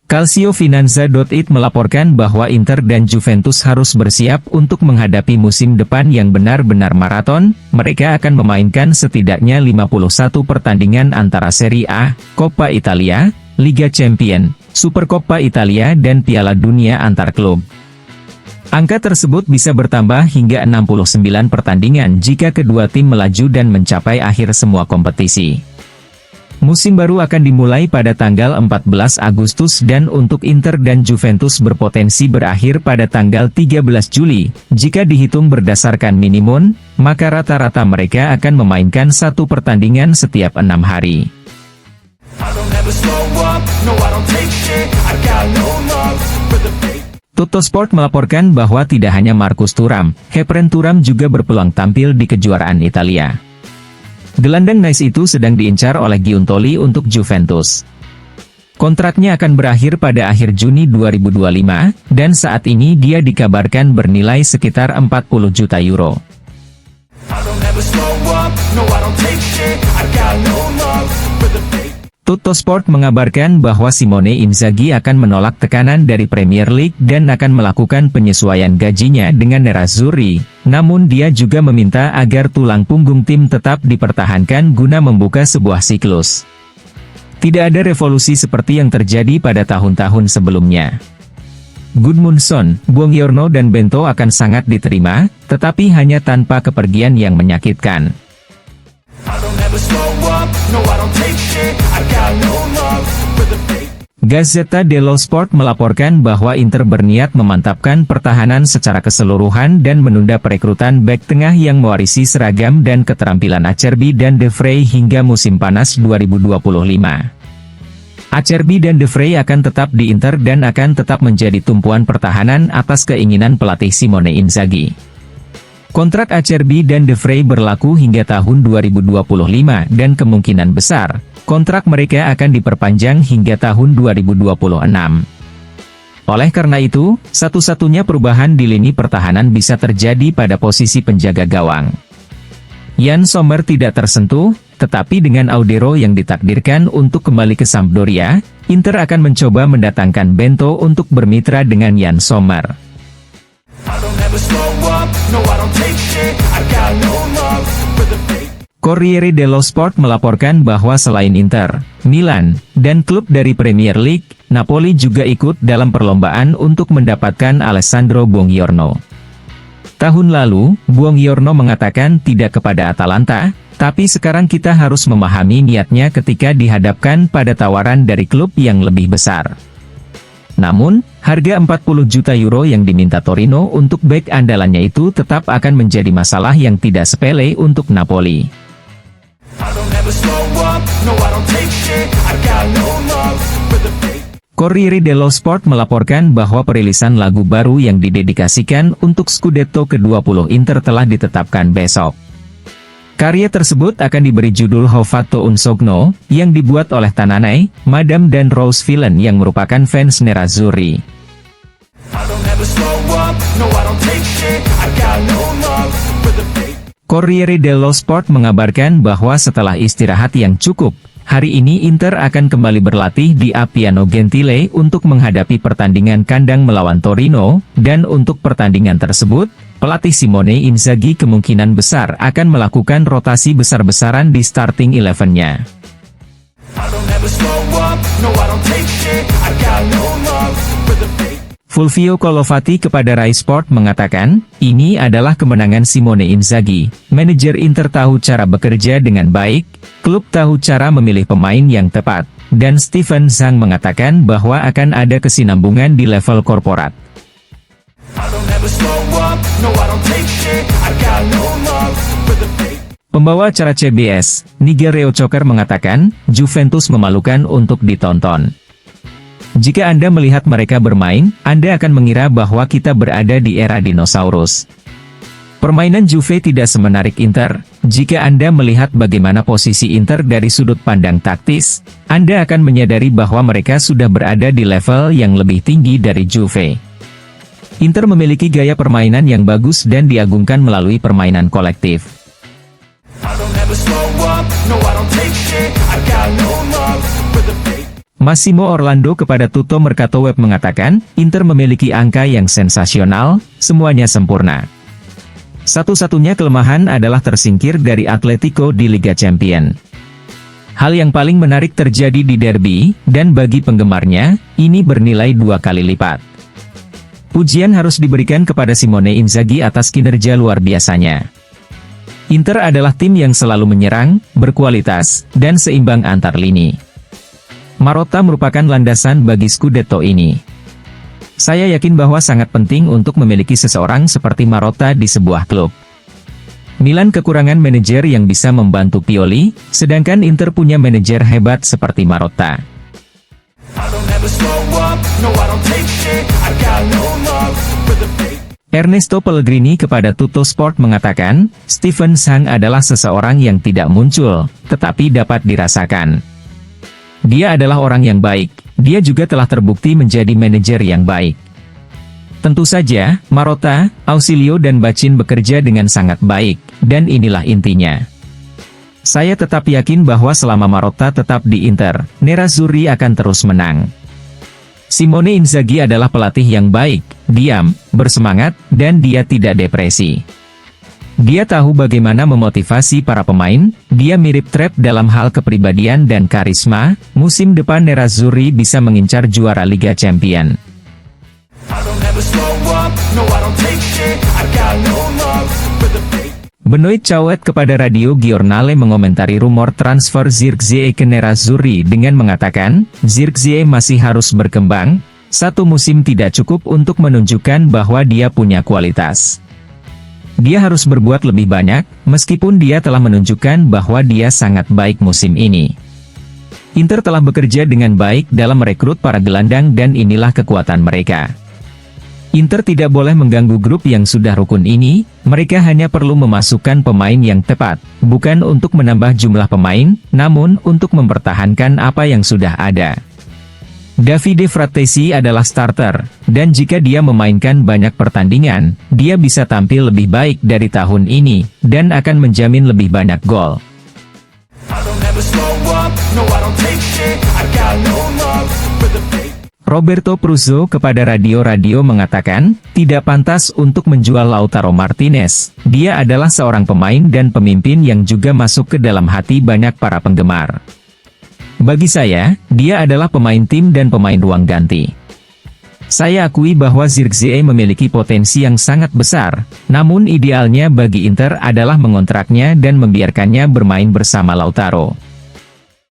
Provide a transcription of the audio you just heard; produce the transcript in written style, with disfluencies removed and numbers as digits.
Calciofinanza.it melaporkan bahwa Inter dan Juventus harus bersiap untuk menghadapi musim depan yang benar-benar maraton. Mereka akan memainkan setidaknya 51 pertandingan antara Serie A, Coppa Italia, Liga Champions, Supercoppa Italia dan Piala Dunia antar klub. Angka tersebut bisa bertambah hingga 69 pertandingan jika kedua tim melaju dan mencapai akhir semua kompetisi. Musim baru akan dimulai pada tanggal 14 Agustus dan untuk Inter dan Juventus berpotensi berakhir pada tanggal 13 Juli. Jika dihitung berdasarkan minimum, maka rata-rata mereka akan memainkan satu pertandingan setiap 6 hari. Tuttosport melaporkan bahwa tidak hanya Marcus Thuram, Khéphren Thuram juga berpeluang tampil di kejuaraan Italia. Gelandang Nice itu sedang diincar oleh Giuntoli untuk Juventus. Kontraknya akan berakhir pada akhir Juni 2025, dan saat ini dia dikabarkan bernilai sekitar 40 juta euro. Tuttosport mengabarkan bahwa Simone Inzaghi akan menolak tekanan dari Premier League dan akan melakukan penyesuaian gajinya dengan Nerazzurri, namun dia juga meminta agar tulang punggung tim tetap dipertahankan guna membuka sebuah siklus. Tidak ada revolusi seperti yang terjadi pada tahun-tahun sebelumnya. Gudmundsson, Buongiorno dan Bento akan sangat diterima, tetapi hanya tanpa kepergian yang menyakitkan. Gazzetta dello Sport melaporkan bahwa Inter berniat memantapkan pertahanan secara keseluruhan dan menunda perekrutan bek tengah yang mewarisi seragam dan keterampilan Acerbi dan De Vrij hingga musim panas 2025. Acerbi dan De Vrij akan tetap di Inter dan akan tetap menjadi tumpuan pertahanan atas keinginan pelatih Simone Inzaghi. Kontrak Acerbi dan De Vrij berlaku hingga tahun 2025 dan kemungkinan besar, kontrak mereka akan diperpanjang hingga tahun 2026. Oleh karena itu, satu-satunya perubahan di lini pertahanan bisa terjadi pada posisi penjaga gawang. Yann Sommer tidak tersentuh, tetapi dengan Audero yang ditakdirkan untuk kembali ke Sampdoria, Inter akan mencoba mendatangkan Bento untuk bermitra dengan Yann Sommer. Corriere dello Sport melaporkan bahwa selain Inter, Milan, dan klub dari Premier League, Napoli juga ikut dalam perlombaan untuk mendapatkan Alessandro Buongiorno. Tahun lalu, Buongiorno mengatakan tidak kepada Atalanta, tapi sekarang kita harus memahami niatnya ketika dihadapkan pada tawaran dari klub yang lebih besar. Namun, harga 40 juta euro yang diminta Torino untuk bek andalannya itu tetap akan menjadi masalah yang tidak sepele untuk Napoli. Corriere dello Sport melaporkan bahwa perilisan lagu baru yang didedikasikan untuk Scudetto ke-20 Inter telah ditetapkan besok. Karya tersebut akan diberi judul Ho Fatto un Sogno, yang dibuat oleh Tananai, Madame dan Rose Villain yang merupakan fans Nerazzurri. Corriere dello Sport mengabarkan bahwa setelah istirahat yang cukup, hari ini Inter akan kembali berlatih di Appiano Gentile untuk menghadapi pertandingan kandang melawan Torino, dan untuk pertandingan tersebut, pelatih Simone Inzaghi kemungkinan besar akan melakukan rotasi besar-besaran di starting 11-nya. Fulvio Colovati kepada Rai Sport mengatakan, ini adalah kemenangan Simone Inzaghi. Manajer Inter tahu cara bekerja dengan baik, klub tahu cara memilih pemain yang tepat, dan Steven Zhang mengatakan bahwa akan ada kesinambungan di level korporat. Pembawa acara CBS, Nigel Reo-Coker mengatakan, Juventus memalukan untuk ditonton. Jika Anda melihat mereka bermain, Anda akan mengira bahwa kita berada di era dinosaurus. Permainan Juve tidak semenarik Inter. Jika Anda melihat bagaimana posisi Inter dari sudut pandang taktis, Anda akan menyadari bahwa mereka sudah berada di level yang lebih tinggi dari Juve. Inter memiliki gaya permainan yang bagus dan diagungkan melalui permainan kolektif. I got no love for the fake. Massimo Orlando kepada Tutto Mercato Web mengatakan, Inter memiliki angka yang sensasional, semuanya sempurna. Satu-satunya kelemahan adalah tersingkir dari Atletico di Liga Champions. Hal yang paling menarik terjadi di derby, dan bagi penggemarnya, ini bernilai 2 kali lipat. Pujian harus diberikan kepada Simone Inzaghi atas kinerja luar biasanya. Inter adalah tim yang selalu menyerang, berkualitas, dan seimbang antar lini. Marotta merupakan landasan bagi Scudetto ini. Saya yakin bahwa sangat penting untuk memiliki seseorang seperti Marotta di sebuah klub. Milan kekurangan manajer yang bisa membantu Pioli, sedangkan Inter punya manajer hebat seperti Marotta. I don't ever slow up, no I don't take shit. I got no love for the fake. Ernesto Pellegrini kepada Tutto Sport mengatakan, Steven Sang adalah seseorang yang tidak muncul, tetapi dapat dirasakan. Dia adalah orang yang baik, dia juga telah terbukti menjadi manajer yang baik. Tentu saja, Marotta, Ausilio dan Bacin bekerja dengan sangat baik, dan inilah intinya. Saya tetap yakin bahwa selama Marotta tetap di Inter, Nerazzurri akan terus menang. Simone Inzaghi adalah pelatih yang baik, diam, bersemangat, dan dia tidak depresi. Dia tahu bagaimana memotivasi para pemain, dia mirip Trep dalam hal kepribadian dan karisma. Musim depan Nerazzurri bisa mengincar juara Liga Champions. I don't ever slow up, no I don't take shit. I got no love for the fake. Benoit Cauet kepada Radio Giornale mengomentari rumor transfer Zirkzee ke Nerazzurri dengan mengatakan, Zirkzee masih harus berkembang, satu musim tidak cukup untuk menunjukkan bahwa dia punya kualitas. Dia harus berbuat lebih banyak, meskipun dia telah menunjukkan bahwa dia sangat baik musim ini. Inter telah bekerja dengan baik dalam merekrut para gelandang dan inilah kekuatan mereka. Inter tidak boleh mengganggu grup yang sudah rukun ini, mereka hanya perlu memasukkan pemain yang tepat, bukan untuk menambah jumlah pemain, namun untuk mempertahankan apa yang sudah ada. Davide Frattesi adalah starter, dan jika dia memainkan banyak pertandingan, dia bisa tampil lebih baik dari tahun ini, dan akan menjamin lebih banyak gol. I don't ever slow up, no I don't take shit. I got no love for the fake. Roberto Pruzzo kepada Radio mengatakan, tidak pantas untuk menjual Lautaro Martinez. Dia adalah seorang pemain dan pemimpin yang juga masuk ke dalam hati banyak para penggemar. Bagi saya, dia adalah pemain tim dan pemain ruang ganti. Saya akui bahwa Zirkzee memiliki potensi yang sangat besar, namun idealnya bagi Inter adalah mengontraknya dan membiarkannya bermain bersama Lautaro.